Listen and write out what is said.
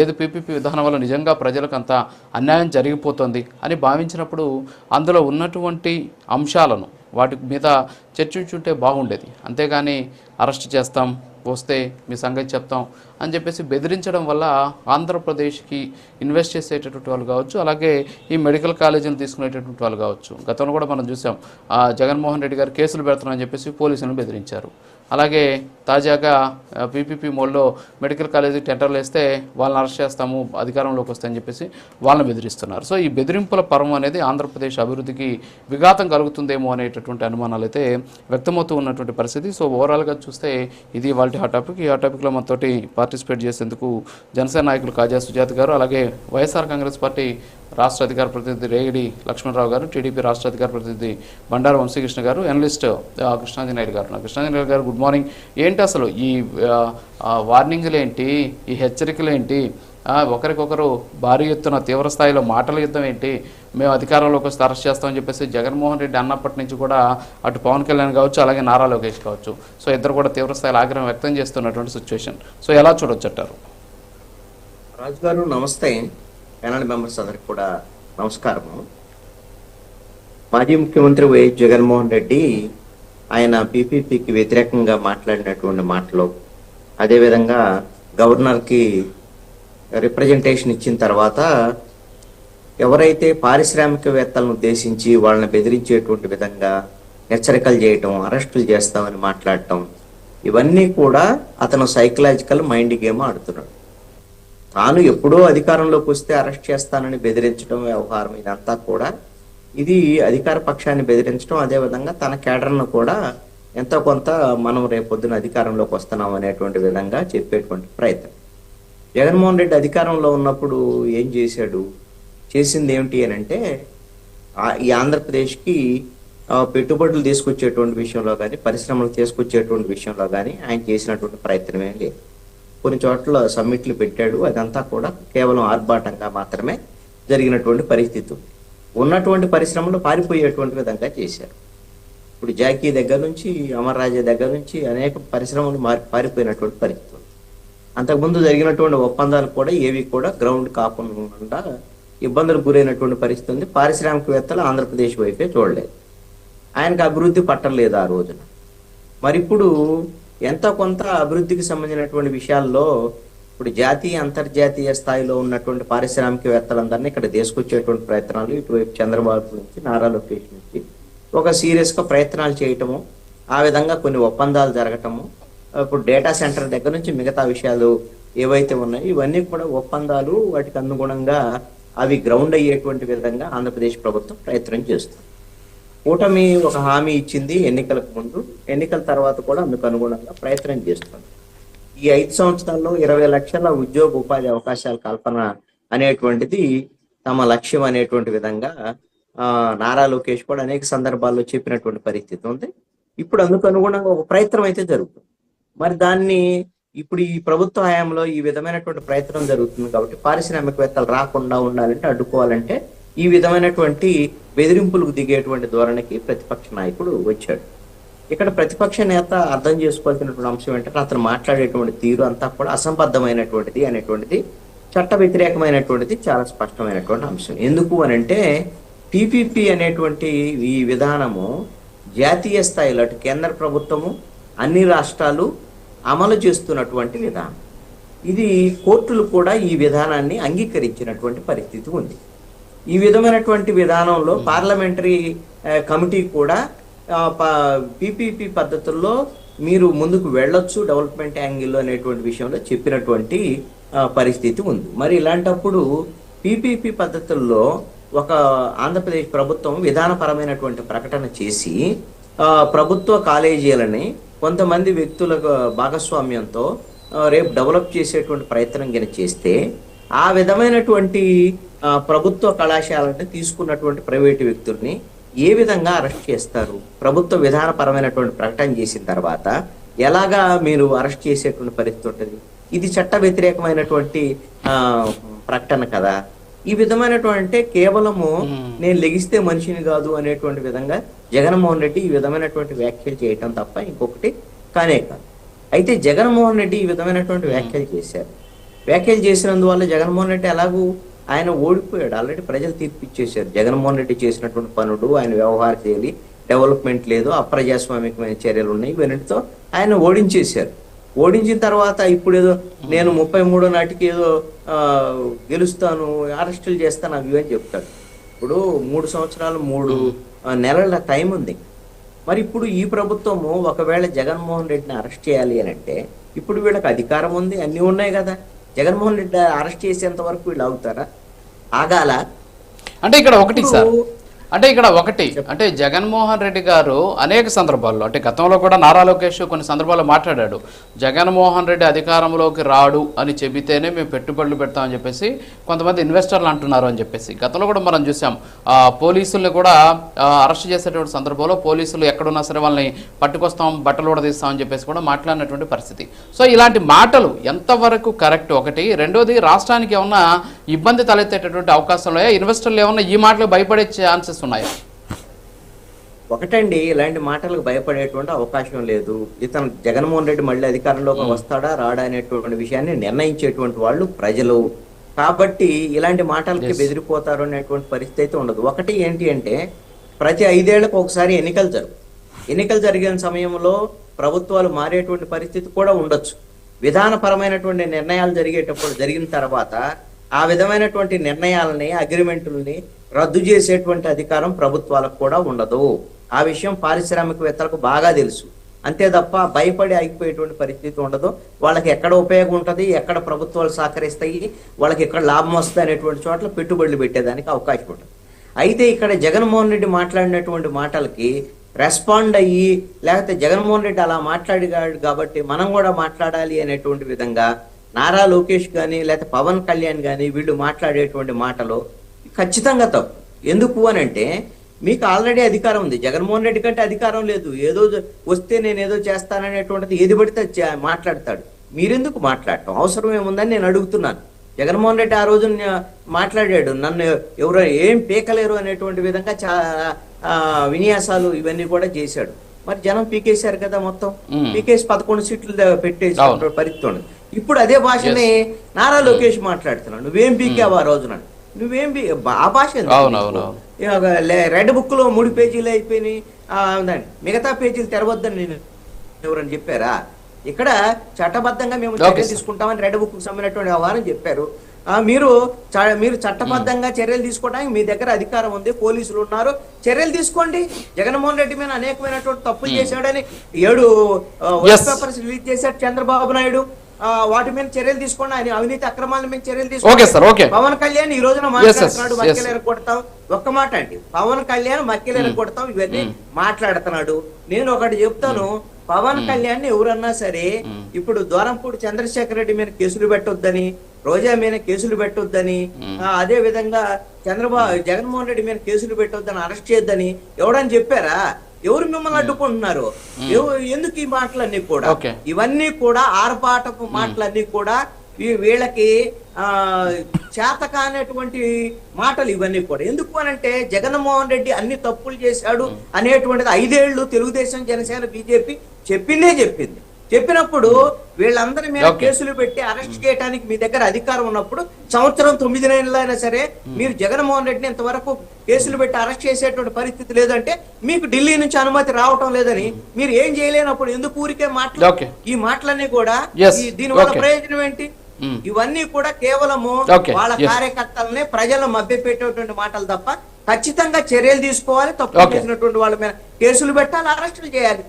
లేదు పీపీపీ విధానం వల్ల నిజంగా ప్రజలకు అంత అన్యాయం జరిగిపోతుంది అని భావించినప్పుడు అందులో ఉన్నటువంటి అంశాలను వాటి మీద చర్చించుంటే బాగుండేది. అంతేగాని అరెస్ట్ చేస్తాం, వస్తే మీ సంగతి చెప్తాం అని చెప్పేసి బెదిరించడం వల్ల ఆంధ్రప్రదేశ్కి ఇన్వెస్ట్ చేసేటటువంటి వాళ్ళు కావచ్చు, అలాగే ఈ మెడికల్ కాలేజీని తీసుకునేటటువంటి వాళ్ళు కావచ్చు. గతంలో కూడా మనం చూసాం, జగన్మోహన్ రెడ్డి గారు కేసులు పెడుతున్నారని చెప్పేసి పోలీసులను బెదిరించారు. అలాగే తాజాగా పీపీపీ మోడ్లో మెడికల్ కాలేజీ టెండర్లు వేస్తే వాళ్ళని అరెస్ట్ చేస్తాము అధికారంలోకి వస్తాయని చెప్పేసి వాళ్ళని బెదిరిస్తున్నారు. సో ఈ బెదిరింపుల పర్వం అనేది ఆంధ్రప్రదేశ్ అభివృద్ధికి విఘాతం కలుగుతుందేమో అనేటటువంటి అనుమానాలు అయితే వ్యక్తమవుతూ ఉన్నటువంటి పరిస్థితి. సో ఓవరాల్గా చూస్తే ఇది వాళ్ళ హాట్ టాపిక్. ఈ హాట్ టాపిక్లో మనతోటి పార్టిసిపేట్ చేసేందుకు జనసేన నాయకులు కాజా సుజాత గారు, అలాగే వైఎస్ఆర్ కాంగ్రెస్ పార్టీ రాష్ట్ర అధికార ప్రతినిధి రేగిడి లక్ష్మణరావు గారు, టీడీపీ రాష్ట్ర అధికార ప్రతినిధి బండారు వంశీకృష్ణ గారు, ఎనలిస్ట్ కృష్ణాంజనేయులు గారు. కృష్ణాంజనేయులు గారు, గుడ్ మార్నింగ్. ఏంటి అసలు ఈ వార్నింగ్లు ఏంటి, ఈ హెచ్చరికలు ఏంటి, ఒకరికొకరు భారీ ఎత్తున తీవ్ర స్థాయిలో మాటల యుద్ధం ఏంటి, మేము అధికారంలోకి వస్తే అరెస్ట్ చేస్తామని చెప్పేసి జగన్మోహన్ రెడ్డి అన్నప్పటి నుంచి కూడా అటు పవన్ కళ్యాణ్ కావచ్చు, అలాగే నారా లోకేష్ కావచ్చు, సో ఇద్దరు కూడా తీవ్ర స్థాయిలో ఆగ్రహం వ్యక్తం చేస్తున్నటువంటి సిచ్యువేషన్. సో ఎలా చూడొచ్చంటారు? రాజు గారు నమస్తే. ప్యానల్ మెంబర్స్ అందరికి కూడా నమస్కారము. మాజీ ముఖ్యమంత్రి వైఎస్ జగన్మోహన్ రెడ్డి ఆయన పీపీపీకి వ్యతిరేకంగా మాట్లాడినటువంటి మాటలు, అదేవిధంగా గవర్నర్కి రిప్రజెంటేషన్ ఇచ్చిన తర్వాత ఎవరైతే పారిశ్రామికవేత్తలను ఉద్దేశించి వాళ్ళని బెదిరించేటువంటి విధంగా హెచ్చరికలు చేయటం, అరెస్టులు చేస్తామని మాట్లాడటం, ఇవన్నీ కూడా అతను సైకలాజికల్ మైండ్ గేమ్ ఆడుతున్నాడు. తాను ఎప్పుడో అధికారంలోకి వస్తే అరెస్ట్ చేస్తానని బెదిరించడం వ్యవహారం ఇదంతా కూడా ఇది అధికార పక్షాన్ని బెదిరించడం, అదేవిధంగా తన కేడర్ను కూడా ఎంతో కొంత మనం రేపొద్దున అధికారంలోకి వస్తున్నాం అనేటువంటి విధంగా చెప్పేటువంటి ప్రయత్నం. జగన్మోహన్ రెడ్డి అధికారంలో ఉన్నప్పుడు ఏం చేశాడు, చేసింది ఏమిటి అని అంటే ఈ ఆంధ్రప్రదేశ్కి పెట్టుబడులు తీసుకొచ్చేటువంటి విషయంలో కానీ, పరిశ్రమలు తీసుకొచ్చేటువంటి విషయంలో కానీ ఆయన చేసినటువంటి ప్రయత్నమే లేదు. కొన్ని చోట్ల సమ్మిట్లు పెట్టాడు, అదంతా కూడా కేవలం ఆర్భాటంగా మాత్రమే జరిగినటువంటి పరిస్థితి. ఉన్నటువంటి పరిశ్రమలు పారిపోయేటువంటి విధంగా చేశారు. ఇప్పుడు జాకీ దగ్గర నుంచి, అమర్ రాజా దగ్గర నుంచి అనేక పరిశ్రమలు పారిపోయినటువంటి పరిస్థితి. అంతకుముందు జరిగినటువంటి ఒప్పందాలు కూడా ఏవి కూడా గ్రౌండ్ కాకుండా ఇబ్బందులకు గురైనటువంటి పరిస్థితి ఉంది. పారిశ్రామికవేత్తలు ఆంధ్రప్రదేశ్ వైపే చూడలేదు, ఆయనకు అభివృద్ధి పట్టలేదు ఆ రోజున. మరి ఇప్పుడు ఎంతో కొంత అభివృద్ధికి సంబంధించినటువంటి విషయాల్లో ఇప్పుడు జాతీయ అంతర్జాతీయ స్థాయిలో ఉన్నటువంటి పారిశ్రామికవేత్తలందరినీ ఇక్కడ తీసుకొచ్చేటువంటి ప్రయత్నాలు ఇటువైపు చంద్రబాబు నుంచి, నారా లోకేష్ నుంచి ఒక సీరియస్గా ప్రయత్నాలు చేయటము, ఆ విధంగా కొన్ని ఒప్పందాలు జరగటము, ఇప్పుడు డేటా సెంటర్ దగ్గర నుంచి మిగతా విషయాలు ఏవైతే ఉన్నాయో ఇవన్నీ కూడా ఒప్పందాలు, వాటికి అనుగుణంగా అవి గ్రౌండ్ అయ్యేటువంటి విధంగా ఆంధ్రప్రదేశ్ ప్రభుత్వం ప్రయత్నం చేస్తుంది. కూటమి ఒక హామీ ఇచ్చింది ఎన్నికలకు ముందు, ఎన్నికల తర్వాత కూడా అందుకు అనుగుణంగా ప్రయత్నం చేస్తుంది. ఈ 5 సంవత్సరాల్లో 20 లక్షల ఉద్యోగ ఉపాధి అవకాశాల కల్పన అనేటువంటిది తమ లక్ష్యం అనేటువంటి విధంగా నారా లోకేష్ కూడా అనేక సందర్భాల్లో చెప్పినటువంటి పరిస్థితి ఉంది. ఇప్పుడు అందుకు అనుగుణంగా ఒక ప్రయత్నం అయితే జరుగుతుంది. మరి దాన్ని ఇప్పుడు ఈ ప్రభుత్వ హయాంలో ఈ విధమైనటువంటి ప్రయత్నం జరుగుతుంది కాబట్టి పారిశ్రామికవేత్తలు రాకుండా ఉండాలంటే, అడ్డుకోవాలంటే ఈ విధమైనటువంటి బెదిరింపులకు దిగేటువంటి ధోరణికి ప్రతిపక్ష నాయకుడు వచ్చాడు. ఇక్కడ ప్రతిపక్ష నేత అర్థం చేసుకోవాల్సినటువంటి అంశం ఏంటంటే అతను మాట్లాడేటువంటి తీరు అంతా కూడా అసంబద్ధమైనటువంటిది అనేటువంటిది, చట్ట వ్యతిరేకమైనటువంటిది చాలా స్పష్టమైనటువంటి అంశం. ఎందుకు అని అంటే పీపీపీ అనేటువంటి ఈ విధానము జాతీయ స్థాయిలో అటు కేంద్ర ప్రభుత్వము, అన్ని రాష్ట్రాలు అమలు చేస్తున్నటువంటి విధానం. ఇది కోర్టులు కూడా ఈ విధానాన్ని అంగీకరించినటువంటి పరిస్థితి ఉంది. ఈ విధమైనటువంటి విధానంలో పార్లమెంటరీ కమిటీ కూడా పీపీపీ పద్ధతుల్లో మీరు ముందుకు వెళ్ళొచ్చు డెవలప్మెంట్ యాంగిల్లో అనేటువంటి విషయంలో చెప్పినటువంటి పరిస్థితి ఉంది. మరి ఇలాంటప్పుడు పీపీపీ పద్ధతుల్లో ఒక ఆంధ్రప్రదేశ్ ప్రభుత్వం విధానపరమైనటువంటి ప్రకటన చేసి ప్రభుత్వ కాలేజీలని కొంతమంది వ్యక్తుల భాగస్వామ్యంతో రేపు డెవలప్ చేసేటువంటి ప్రయత్నం కింద చేస్తే, ఆ విధమైనటువంటి ప్రభుత్వ కళాశాలని తీసుకున్నటువంటి ప్రైవేటు వ్యక్తుల్ని ఏ విధంగా అరెస్ట్ చేస్తారు? ప్రభుత్వ విధానపరమైనటువంటి ప్రకటన చేసిన తర్వాత ఎలాగా మీరు అరెస్ట్ చేసేటువంటి పరిస్థితి ఉంటుంది? ఇది చట్ట వ్యతిరేకమైనటువంటి ప్రకటన కదా. ఈ విధమైనటువంటి కేవలము నేను లెగిస్తే మనిషిని కాదు అనేటువంటి విధంగా జగన్మోహన్ రెడ్డి ఈ విధమైనటువంటి వ్యాఖ్యలు చేయటం తప్ప ఇంకొకటి కానే కాదు. అయితే జగన్మోహన్ రెడ్డి ఈ విధమైనటువంటి వ్యాఖ్యలు చేశారు. వ్యాఖ్యలు చేసినందువల్ల జగన్మోహన్ రెడ్డి ఎలాగూ ఆయన ఓడిపోయాడు. ఆల్రెడీ ప్రజలు తీర్పు ఇచ్చేశారు. జగన్మోహన్ రెడ్డి చేసినటువంటి పనులు, ఆయన వ్యవహార శైలి, డెవలప్మెంట్ లేదు, అప్రజాస్వామికమైన చర్యలు ఉన్నాయి, ఇవన్నిటితో ఆయన ఓడించేశారు. ఓడించిన తర్వాత ఇప్పుడు ఏదో నేను 33 నాటికి ఏదో గెలుస్తాను, అరెస్టులు చేస్తాను, అవి అని చెప్తాడు. ఇప్పుడు 3 సంవత్సరాలు 3 నెలల టైం ఉంది. మరి ఇప్పుడు ఈ ప్రభుత్వము ఒకవేళ జగన్మోహన్ రెడ్డిని అరెస్ట్ చేయాలి అని అంటే ఇప్పుడు వీళ్ళకి అధికారం ఉంది, అన్నీ ఉన్నాయి కదా. జగన్మోహన్ రెడ్డి అరెస్ట్ చేసేంత వరకు వీళ్ళు ఆగుతారా? ఆగాల. అంటే ఇక్కడ ఒకటి సార్, అంటే జగన్మోహన్ రెడ్డి గారు అనేక సందర్భాల్లో, అంటే గతంలో కూడా నారా లోకేష్ కొన్ని సందర్భాల్లో మాట్లాడాడు, జగన్మోహన్ రెడ్డి అధికారంలోకి రాడు అని చెబితేనే మేము పెట్టుబడులు పెడతామని చెప్పేసి కొంతమంది ఇన్వెస్టర్లు అంటున్నారు అని చెప్పేసి గతంలో కూడా మనం చూసాం. పోలీసుల్ని కూడా అరెస్ట్ చేసేటువంటి సందర్భంలో పోలీసులు ఎక్కడున్నా సరే వాళ్ళని పట్టుకొస్తాం, బట్టలు కూడా తీస్తామని చెప్పేసి కూడా మాట్లాడినటువంటి పరిస్థితి. సో ఇలాంటి మాటలు ఎంతవరకు కరెక్ట్? ఒకటి. రెండోది, రాష్ట్రానికి ఏమన్నా ఇబ్బంది తలెత్తేటటువంటి అవకాశంలో ఇన్వెస్టర్లు ఏమన్నా ఈ మాటలు భయపడే ఛాన్సెస్ ఉన్నాయా? ఒకటండి, ఇలాంటి మాటలకు భయపడేటువంటి అవకాశం లేదు. ఇతను జగన్మోహన్ రెడ్డి మళ్ళీ అధికారంలోకి వస్తాడా రాడా అనేటువంటి విషయాన్ని నిర్ణయించేటువంటి వాళ్ళు ప్రజలు. కాబట్టి ఇలాంటి మాటలకి బెదిరిపోతారు అనేటువంటి పరిస్థితి అయితే ఉండదు. ఒకటి ఏంటి అంటే, ప్రతి 5 ఏళ్లకు ఒకసారి ఎన్నికలు జరిగిన సమయంలో ప్రభుత్వాలు మారేటువంటి పరిస్థితి కూడా ఉండొచ్చు. విధానపరమైనటువంటి నిర్ణయాలు జరిగిన తర్వాత ఆ విధమైనటువంటి నిర్ణయాలని, అగ్రిమెంటుల్ని రద్దు చేసేటువంటి అధికారం ప్రభుత్వాలకు కూడా ఉండదు. ఆ విషయం పారిశ్రామికవేత్తలకు బాగా తెలుసు. అంతే తప్ప భయపడి ఆగిపోయేటువంటి పరిస్థితి ఉండదు. వాళ్ళకి ఎక్కడ ఉపయోగం ఉంటుంది, ఎక్కడ ప్రభుత్వాలు సహకరిస్తాయి, వాళ్ళకి ఎక్కడ లాభం వస్తుంది అనేటువంటి చోట్ల పెట్టుబడులు పెట్టేదానికి అవకాశం ఉంటుంది. అయితే ఇక్కడ జగన్మోహన్ రెడ్డి మాట్లాడినటువంటి మాటలకి రెస్పాండ్ అయ్యి, లేకపోతే జగన్మోహన్ రెడ్డి అలా మాట్లాడాడు కాబట్టి మనం కూడా మాట్లాడాలి అనేటువంటి విధంగా నారా లోకేష్ కానీ లేకపోతే పవన్ కళ్యాణ్ కానీ వీళ్ళు మాట్లాడేటువంటి మాటలు ఖచ్చితంగా తప్పు. ఎందుకు అని అంటే, మీకు ఆల్రెడీ అధికారం ఉంది. జగన్మోహన్ రెడ్డి కంటే అధికారం లేదు. ఏదో వస్తే నేను ఏదో చేస్తాననేటువంటిది ఏది పడితే మాట్లాడతాడు. మీరెందుకు మాట్లాడటం? అవసరం ఏముందని నేను అడుగుతున్నాను. జగన్మోహన్ రెడ్డి ఆ రోజు మాట్లాడాడు, నన్ను ఎవరో ఏం పీకలేరు అనేటువంటి విధంగా విన్యాసాలు ఇవన్నీ కూడా చేశాడు. మరి జనం పీకేశారు కదా, మొత్తం పీకేసి 11 సీట్లు పెట్టేసి పరిస్థితి. ఇప్పుడు అదే భాషని నారా లోకేష్ మాట్లాడుతున్నాడు. నువ్వేం పీకావు ఆ రోజున? నువ్వేం ఆ భాష రెడ్ బుక్ లో 3 పేజీలు అయిపోయినాయి, మిగతా పేజీలు తెరవద్దని నేను ఎవరని చెప్పారా? ఇక్కడ చట్టబద్ధంగా మేము చర్యలు తీసుకుంటామని రెడ్ బుక్ కు సంబంధించినటువంటి వ్యవహారం చెప్పారు. మీరు చట్టబద్ధంగా చర్యలు తీసుకోవడానికి మీ దగ్గర అధికారం ఉంది, పోలీసులు ఉన్నారు, చర్యలు తీసుకోండి. జగన్మోహన్ రెడ్డి మీద అనేకమైనటువంటి తప్పులు చేశాడని 7 వైట్ పేపర్స్ రిలీజ్ చేశాడు చంద్రబాబు నాయుడు. వాటి మీద చర్యలు తీసుకోండి. ఆయన అవినీతి అక్రమాల మీద చర్యలు తీసుకోండి. పవన్ కళ్యాణ్ ఈ రోజున మాట్లాడుతున్నాడు, మక్కెలేరు కొడతాం. ఒక్క మాట అండి, పవన్ కళ్యాణ్ మక్కెలేరు కొడతాం ఇవన్నీ మాట్లాడుతున్నాడు. నేను ఒకటి చెప్తాను, పవన్ కళ్యాణ్ ఎవరన్నా సరే ఇప్పుడు ద్వారంపూడి చంద్రశేఖర్ రెడ్డి మీద కేసులు పెట్టొద్దని, రోజా మీద కేసులు పెట్టొద్దని, అదే విధంగా జగన్మోహన్ రెడ్డి మీద కేసులు పెట్టొద్దని, అరెస్ట్ చేయొద్దని ఎవడని చెప్పారా? ఎవరు మిమ్మల్ని అడ్డుకుంటున్నారు? ఎందుకు ఈ మాటలన్నీ కూడా? ఇవన్నీ కూడా ఆర్భాటపు మాటలన్నీ కూడా వీళ్ళకి చేతకానటువంటి మాటలు ఇవన్నీ కూడా. ఎందుకు అనంటే, జగన్మోహన్ రెడ్డి అన్ని తప్పులు చేశాడు అనేటువంటిది 5 ఏళ్లు తెలుగుదేశం, జనసేన, బీజేపీ చెప్పింది. చెప్పినప్పుడు వీళ్ళందరి మీద కేసులు పెట్టి అరెస్ట్ చేయడానికి మీ దగ్గర అధికారం ఉన్నప్పుడు, సంవత్సరం 9 నెలలైనా సరే మీరు జగన్మోహన్ రెడ్డిని ఇంతవరకు కేసులు పెట్టి అరెస్ట్ చేసేటువంటి పరిస్థితి లేదంటే, మీకు ఢిల్లీ నుంచి అనుమతి రావటం లేదని మీరు ఏం చేయలేనప్పుడు ఎందుకు ఊరికే మాటలు? ఈ మాటలన్నీ కూడా దీని వల్ల ప్రయోజనం ఏంటి? ఇవన్నీ కూడా కేవలము వాళ్ళ కార్యకర్తలనే ప్రజలను మభ్యపెట్టేటువంటి మాటలు తప్ప ఖచ్చితంగా చర్యలు తీసుకోవాలి. తప్పు చేసినటువంటి వాళ్ళ మీద కేసులు పెట్టాలి, అరెస్టులు చేయాలి.